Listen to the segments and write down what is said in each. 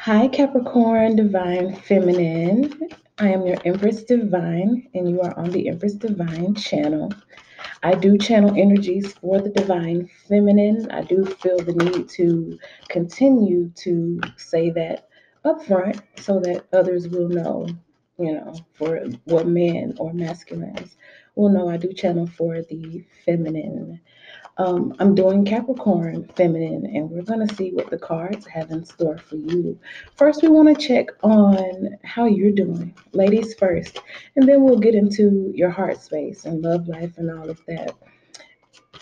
Hi, Capricorn Divine Feminine. I am your Empress Divine, and you are on the Empress Divine Channel. I do channel energies for the Divine Feminine. I do feel the need to continue to say that upfront so that others will know, for what men or masculines will know. I do channel for the feminine. I'm doing Capricorn feminine, and we're going to see what the cards have in store for you. First, we want to check on how you're doing, ladies first, and then we'll get into your heart space and love life and all of that.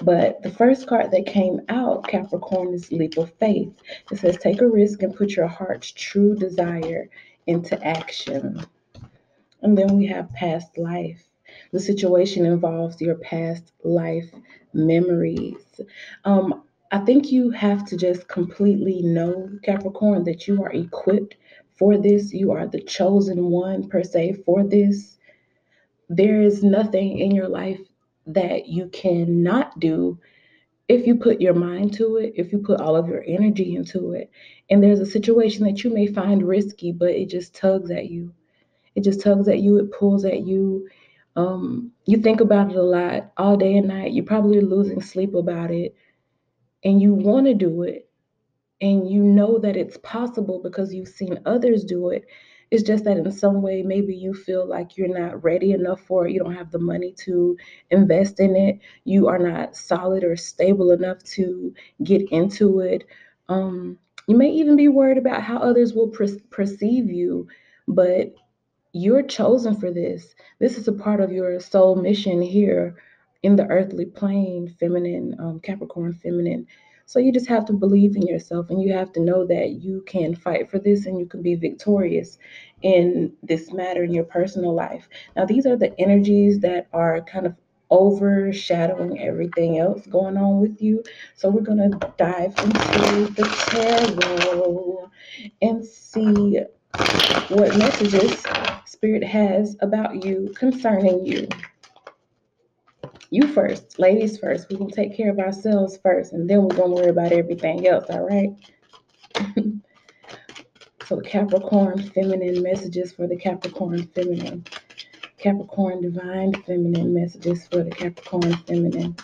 But the first card that came out, Capricorn, is Leap of Faith. It says, take a risk and put your heart's true desire into action. And then we have past life. The situation involves your past life memories. I think you have to just completely know, Capricorn, that you are equipped for this. You are the chosen one, per se, for this. There is nothing in your life that you cannot do if you put your mind to it, if you put all of your energy into it. And there's a situation that you may find risky, but it just tugs at you. It just tugs at you, it pulls at you. You think about it a lot all day and night. You're probably losing sleep about it, and you want to do it, and you know that it's possible because you've seen others do it. It's just that in some way, maybe you feel like you're not ready enough for it. You don't have the money to invest in it. You are not solid or stable enough to get into it. You may even be worried about how others will perceive you, but you're chosen for this. This is a part of your soul mission here in the earthly plane, feminine, Capricorn feminine. So you just have to believe in yourself, and you have to know that you can fight for this and you can be victorious in this matter in your personal life. Now, these are the energies that are kind of overshadowing everything else going on with you. So we're going to dive into the tarot and see what messages Spirit has about you, concerning you. You first, ladies first. We can take care of ourselves first, and then we're going to worry about everything else, all right? So, Capricorn feminine messages for the Capricorn feminine. Capricorn divine feminine messages for the Capricorn feminine.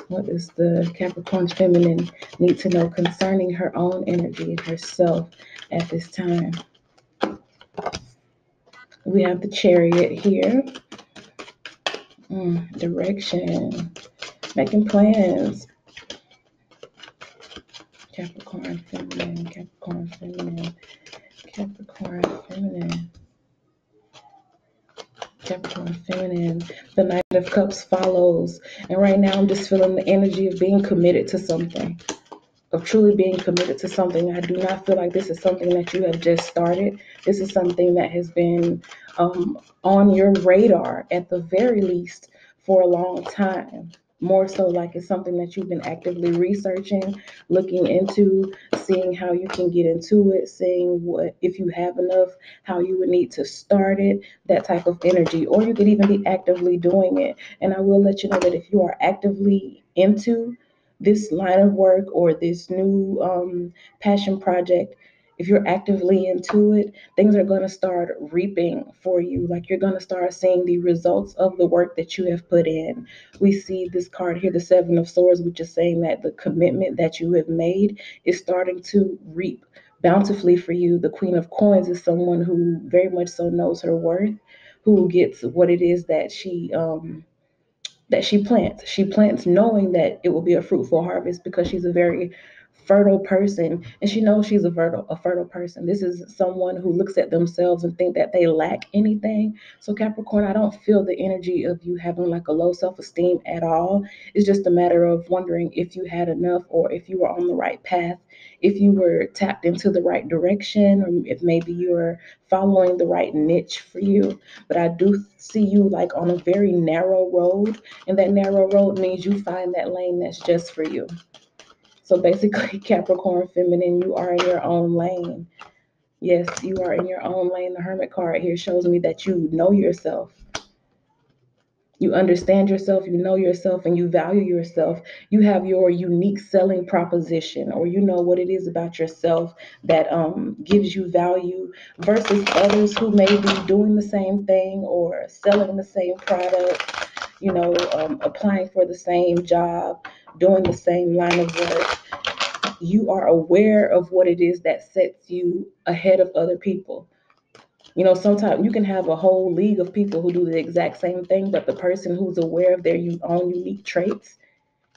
What does the Capricorn feminine need to know concerning her own energy and herself at this time? We have the Chariot here. Direction, making plans. Capricorn feminine, Capricorn feminine, Capricorn feminine, Capricorn feminine. The Knight of Cups follows. And right now I'm just feeling the energy of being committed to something, of truly being committed to something. I do not feel like this is something that you have just started. This is something that has been on your radar at the very least for a long time. More so like it's something that you've been actively researching, looking into, seeing how you can get into it, seeing what, if you have enough, how you would need to start it, that type of energy. Or you could even be actively doing it. And I will let you know that if you are actively into this line of work or this new passion project, if you're actively into it, things are going to start reaping for you. Like you're going to start seeing the results of the work that you have put in. We see this card here, the Seven of Swords, which is saying that the commitment that you have made is starting to reap bountifully for you. The Queen of Coins is someone who very much so knows her worth, who gets what it is that she plants. She plants knowing that it will be a fruitful harvest because she's a very fertile person, and she knows she's a fertile person. This is someone who looks at themselves and think that they lack anything. So Capricorn, I don't feel the energy of you having like a low self-esteem at all. It's just a matter of wondering if you had enough, or if you were on the right path, if you were tapped into the right direction, or if maybe you're following the right niche for you. But I do see you like on a very narrow road, and that narrow road means you find that lane that's just for you. So basically, Capricorn feminine, you are in your own lane. Yes, you are in your own lane. The Hermit card here shows me that you know yourself. You understand yourself, you know yourself, and you value yourself. You have your unique selling proposition, or you know what it is about yourself that gives you value versus others who may be doing the same thing or selling the same product, applying for the same job, doing the same line of work. You are aware of what it is that sets you ahead of other people. Sometimes you can have a whole league of people who do the exact same thing, but the person who's aware of their own unique traits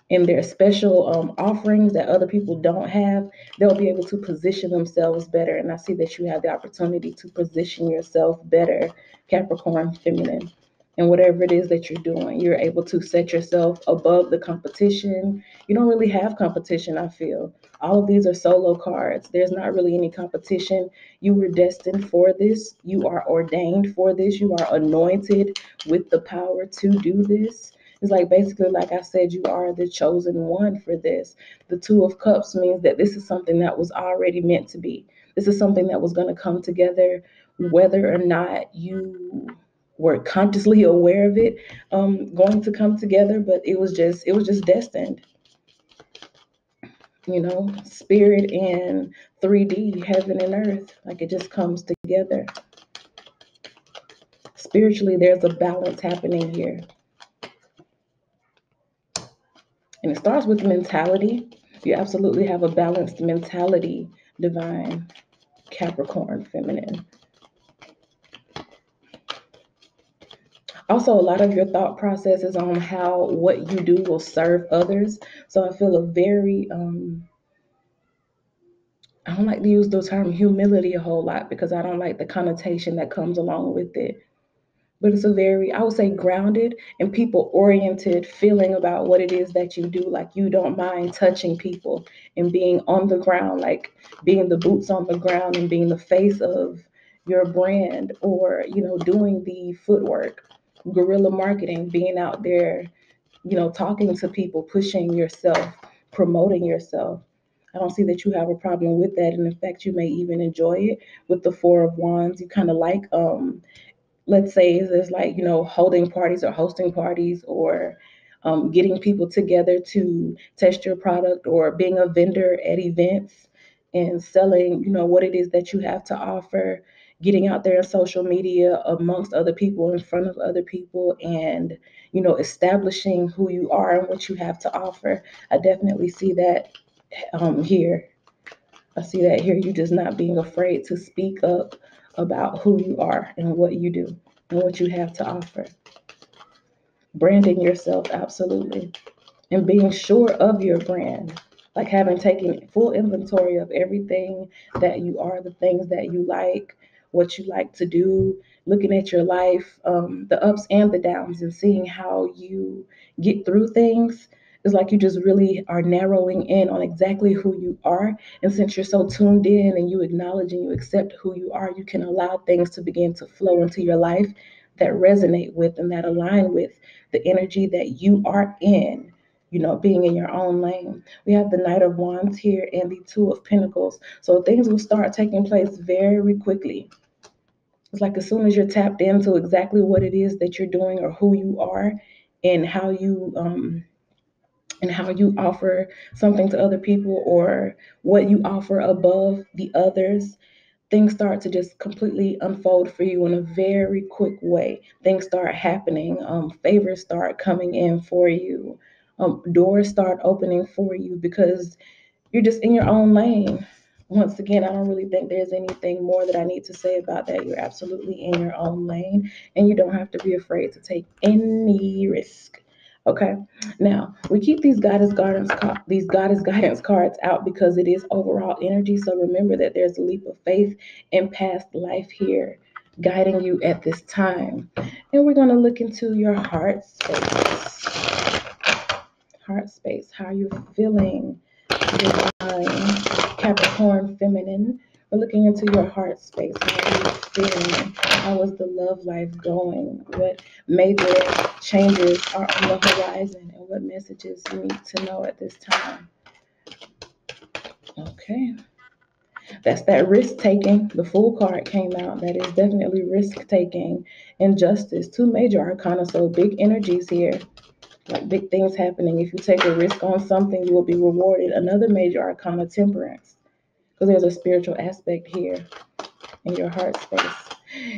and their special offerings that other people don't have, they'll be able to position themselves better. And I see that you have the opportunity to position yourself better, Capricorn feminine. And whatever it is that you're doing, you're able to set yourself above the competition. You don't really have competition, I feel. All of these are solo cards. There's not really any competition. You were destined for this. You are ordained for this. You are anointed with the power to do this. It's like basically, like I said, you are the chosen one for this. The Two of Cups means that this is something that was already meant to be. This is something that was going to come together, whether or not you were consciously aware of it going to come together, but it was just destined. Spirit and 3D, heaven and earth, like it just comes together. Spiritually, there's a balance happening here. And it starts with mentality. You absolutely have a balanced mentality, divine Capricorn feminine. Also, a lot of your thought processes on how what you do will serve others. So I feel a very, I don't like to use the term humility a whole lot because I don't like the connotation that comes along with it. But it's a very, I would say, grounded and people oriented feeling about what it is that you do. Like you don't mind touching people and being on the ground, like being the boots on the ground and being the face of your brand, or, doing the footwork, guerrilla marketing, being out there, talking to people, pushing yourself, promoting yourself. I don't see that you have a problem with that. And in fact, you may even enjoy it. With the Four of Wands, you kind of like let's say there's like, holding parties or hosting parties, or getting people together to test your product, or being a vendor at events and selling, what it is that you have to offer, getting out there in social media amongst other people, in front of other people, and, establishing who you are and what you have to offer. I definitely see that here. I see that here. You just not being afraid to speak up about who you are and what you do and what you have to offer. Branding yourself, absolutely. And being sure of your brand, like having taken full inventory of everything that you are, the things that you like, what you like to do, looking at your life, the ups and the downs, and seeing how you get through things. It's like you just really are narrowing in on exactly who you are. And since you're so tuned in and you acknowledge and you accept who you are, you can allow things to begin to flow into your life that resonate with and that align with the energy that you are in, being in your own lane. We have the Knight of Wands here and the Two of Pentacles. So things will start taking place very quickly. It's like as soon as you're tapped into exactly what it is that you're doing or who you are, and how you offer something to other people, or what you offer above the others, things start to just completely unfold for you in a very quick way. Things start happening. Favors start coming in for you. Doors start opening for you because you're just in your own lane. Once again, I don't really think there's anything more that I need to say about that. You're absolutely in your own lane, and you don't have to be afraid to take any risk. Okay. Now we keep these goddess guidance cards out because it is overall energy. So remember that there's a leap of faith and past life here guiding you at this time. And we're going to look into your heart space. Heart space. How are you feeling? Divine Capricorn feminine. We're looking into your heart space. How are you feeling? How is the love life going? What major changes are on the horizon, and what messages you need to know at this time? Okay. That's that risk taking. The Fool card came out. That is definitely risk taking and justice. Two major arcana, so big energies here, like big things happening. If you take a risk on something, you will be rewarded. Another major arcana, temperance, because there's a spiritual aspect here in your heart space.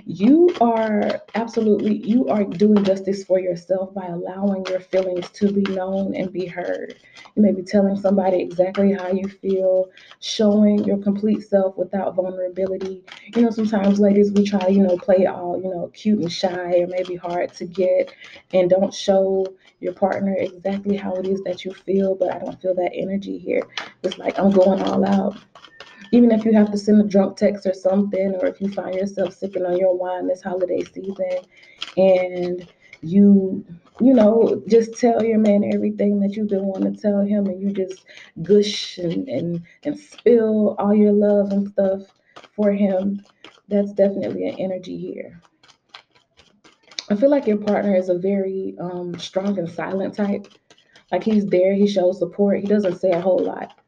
You are doing justice for yourself by allowing your feelings to be known and be heard. You may be telling somebody exactly how you feel, showing your complete self without vulnerability. Sometimes ladies, we try to, play all, cute and shy or maybe hard to get, and don't show your partner exactly how it is that you feel. But I don't feel that energy here. It's like I'm going all out. Even if you have to send a drunk text or something, or if you find yourself sipping on your wine this holiday season and just tell your man everything that you've been wanting to tell him, and you just gush and spill all your love and stuff for him, that's definitely an energy here. I feel like your partner is a very strong and silent type. Like, he's there, he shows support, he doesn't say a whole lot,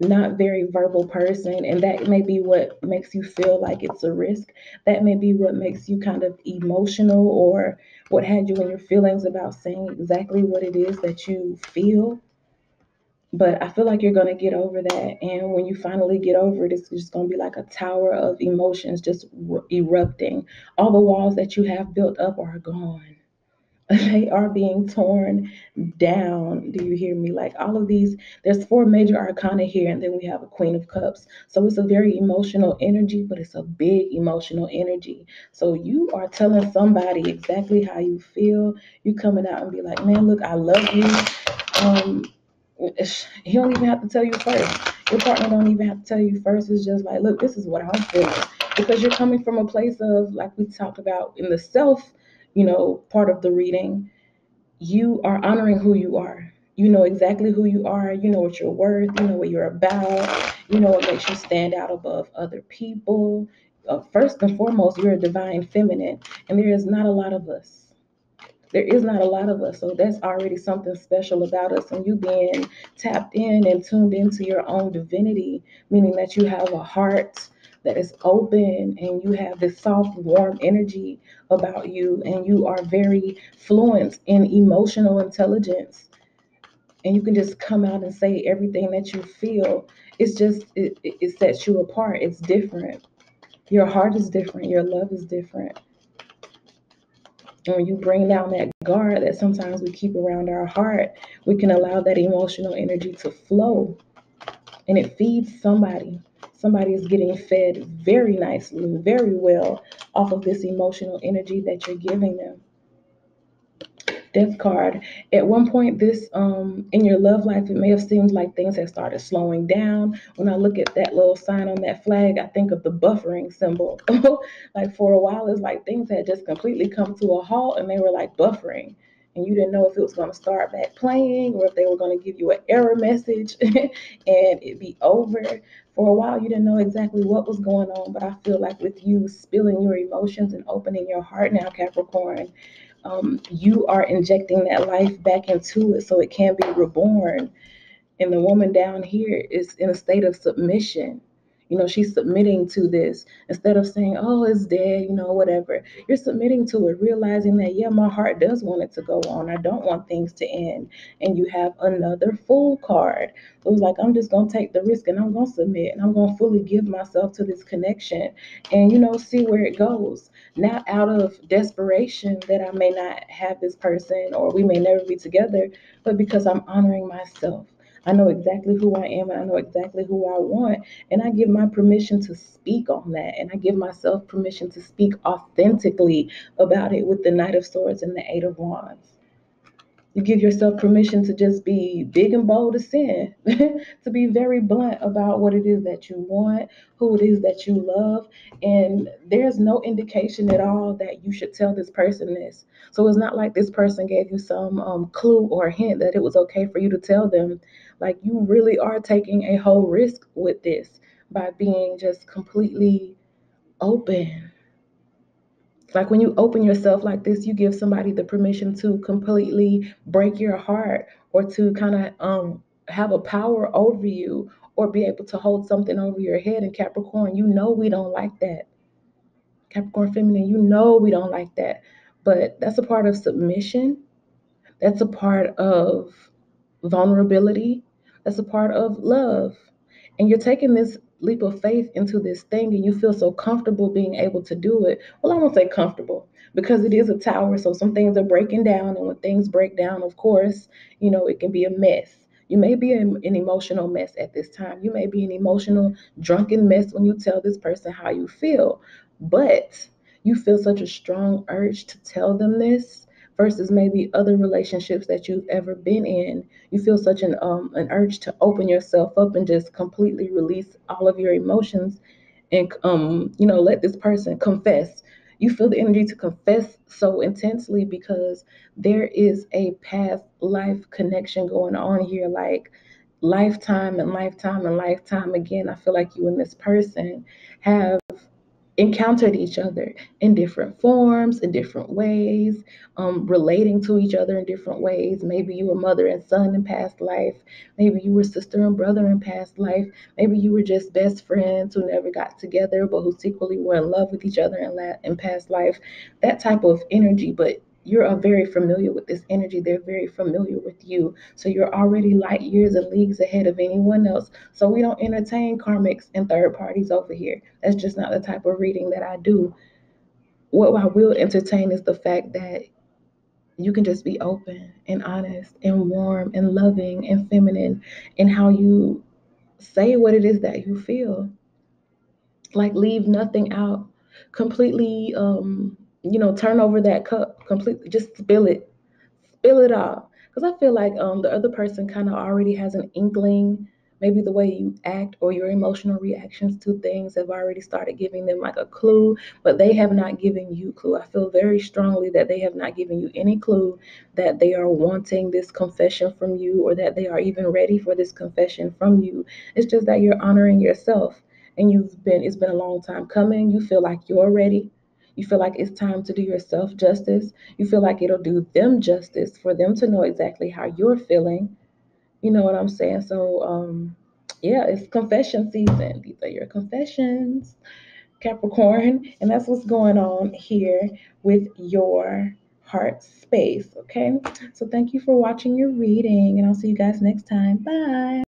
not very verbal person, and that may be what makes you feel like it's a risk. That may be what makes you kind of emotional, or what had you in your feelings about saying exactly what it is that you feel. But I feel like you're going to get over that, and when you finally get over it, it's just going to be like a tower of emotions just erupting. All the walls that you have built up are gone. They are being torn down. Do you hear me? Like, all of these, there's four major arcana here, and then we have a Queen of Cups. So it's a very emotional energy, but it's a big emotional energy. So you are telling somebody exactly how you feel. You coming out and be like, man, look, I love you. He don't even have to tell you first. Your partner don't even have to tell you first. It's just like, look, this is what I'm feeling. Because you're coming from a place of, like we talked about in the self, part of the reading, you are honoring who you are. You know exactly who you are. You know what you're worth. You know what you're about. You know what makes you stand out above other people. First and foremost, you're a divine feminine, and there is not a lot of us. There is not a lot of us, so that's already something special about us. And you being tapped in and tuned into your own divinity, meaning that you have a heart that is open, and you have this soft, warm energy about you, and you are very fluent in emotional intelligence, and you can just come out and say everything that you feel. It sets you apart. It's different. Your heart is different. Your love is different. And when you bring down that guard that sometimes we keep around our heart, we can allow that emotional energy to flow, and it feeds somebody. Somebody is getting fed very nicely, very well off of this emotional energy that you're giving them. Death card. At one point, this in your love life, it may have seemed like things have started slowing down. When I look at that little sign on that flag, I think of the buffering symbol. Like, for a while, it's like things had just completely come to a halt, and they were like buffering, and you didn't know if it was going to start back playing, or if they were going to give you an error message and it'd be over. For a while, you didn't know exactly what was going on, but I feel like with you spilling your emotions and opening your heart now, Capricorn, you are injecting that life back into it so it can be reborn. And the woman down here is in a state of submission. She's submitting to this instead of saying, oh, it's dead, whatever. You're submitting to it, realizing that, yeah, my heart does want it to go on. I don't want things to end. And you have another Fool card. It was like, I'm just going to take the risk, and I'm going to submit, and I'm going to fully give myself to this connection and, see where it goes. Not out of desperation that I may not have this person, or we may never be together, but because I'm honoring myself. I know exactly who I am, and I know exactly who I want. And I give my permission to speak on that. And I give myself permission to speak authentically about it with the Knight of Swords and the Eight of Wands. You give yourself permission to just be big and bold as sin, to be very blunt about what it is that you want, who it is that you love. And there's no indication at all that you should tell this person this. So it's not like this person gave you some clue or hint that it was okay for you to tell them. Like, you really are taking a whole risk with this by being just completely open. Like, when you open yourself like this, you give somebody the permission to completely break your heart, or to kind of have a power over you, or be able to hold something over your head. And Capricorn, you know we don't like that. Capricorn feminine, you know we don't like that. But that's a part of submission. That's a part of vulnerability. That's a part of love. And you're taking this leap of faith into this thing and you feel so comfortable being able to do it. Well, I won't say comfortable because it is a tower. So some things are breaking down. And when things break down, of course, it can be a mess. You may be an emotional mess at this time. You may be an emotional, drunken mess when you tell this person how you feel. But you feel such a strong urge to tell them this versus maybe other relationships that you've ever been in. You feel such an urge to open yourself up and just completely release all of your emotions and let this person confess. You feel the energy to confess so intensely because there is a past life connection going on here, like lifetime and lifetime and lifetime again. I feel like you and this person have encountered each other in different forms, in different ways, relating to each other in different ways. Maybe you were mother and son in past life. Maybe you were sister and brother in past life. Maybe you were just best friends who never got together, but who secretly were in love with each other in past life. That type of energy, but you're very familiar with this energy. They're very familiar with you. So you're already light years and leagues ahead of anyone else. So we don't entertain karmics and third parties over here. That's just not the type of reading that I do. What I will entertain is the fact that you can just be open and honest and warm and loving and feminine in how you say what it is that you feel. Like leave nothing out. Completely turn over that cup. Completely just spill it all. Because I feel like the other person kind of already has an inkling. Maybe the way you act or your emotional reactions to things have already started giving them like a clue, but they have not given you clue. I feel very strongly that they have not given you any clue that they are wanting this confession from you or that they are even ready for this confession from you. It's just that you're honoring yourself and it's been a long time coming. You feel like you're ready. You feel like it's time to do yourself justice. You feel like it'll do them justice for them to know exactly how you're feeling. You know what I'm saying? So, yeah, it's confession season. These are your confessions, Capricorn. And that's what's going on here with your heart space. Okay. So, thank you for watching your reading, and I'll see you guys next time. Bye.